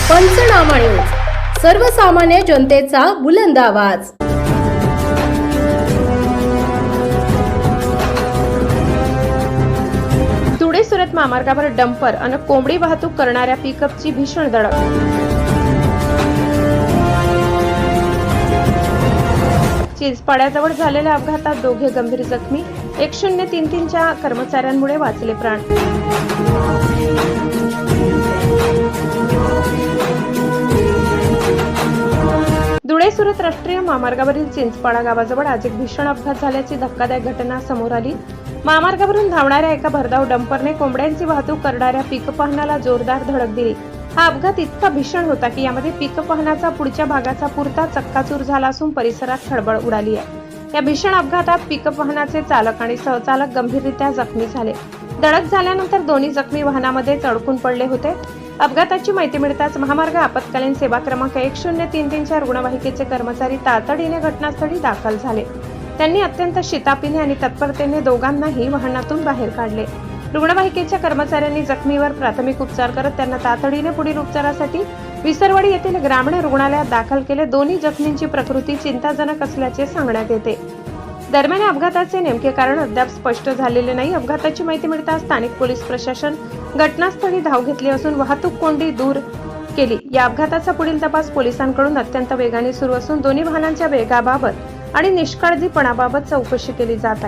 पंचनामा न्यूज, सर्वसामान्य जनतेचा बुलंद आवाज। धुळे सुरत महामार्गावर डंपर आणि कोंबडी वाहतूक करणाऱ्या पिकअपची भीषण धडक। चिंचपाड्याजवळ झालेल्या अपघातात दोघे गंभीर जखमी। 1033 च्या कर्मचाऱ्यांमुळे वाचले प्राण। धुळे सुरत राष्ट्रीय महामार्गावरील चिंचपाडा गावाजवळ आज एक भीषण अपघात झाल्याची धक्कादायक घटना समोर आली। महामार्गावरून धावणाऱ्या एका भरधाव डंपरने कोंबड्यांची वाहतूक करणाऱ्या पिकअप वाहनाला जोरदार धडक दिली। हा अपघात इतका भीषण होता की यामध्ये पिकअप वाहनाचा पुढच्या भागाचा पुरता चक्काचूर झाला असून परिसरात खळबळ उडाली आहे। या भीषण अपघातात पिकअप वाहनाचे चालक आणि सहचालक गंभीररित्या जखमी झाले। धडक झाल्यानंतर दोन्ही जखमी वाहनामध्ये अडकून पडले होते। अपघाताची माहिती मिळताच महामार्ग आपत्कालीन सेवा क्रमांक 1033 च्या रुग्णवाहिकेचे कर्मचारी तातडीने घटनास्थळी दाखल झाले। त्यांनी अत्यंत शिताफीने आणि तत्परतेने दोघांनाही वाहनातून बाहेर काढले। रुग्णवाहिकेच्या कर्मचाऱ्यांनी जखमीवर प्राथमिक उपचार करत त्यांना तातडीने पुढील उपचारासाठी विसरवाडी येथील ग्रामीण रुग्णालयात दाखल केले। दोन्ही जखमींची प्रकृती चिंताजनक असल्याचे सांगण्यात येते। दरम्यान अपघाताचे नेमके कारण अद्याप स्पष्ट झालेले नाही। अपघाताची माहिती मिळताच स्थानिक पोलीस प्रशासन घटनास्थळी धाव घेतली असून वाहतूक कोंडी दूर केली। या अपघाताचा पुढील तपास पोलिसांकडून अत्यंत वेगाने सुरू असून दोन्ही वाहनांच्या वेगाबाबत आणि निष्काळजीपणाबाबत चौकशी केली जात आहे।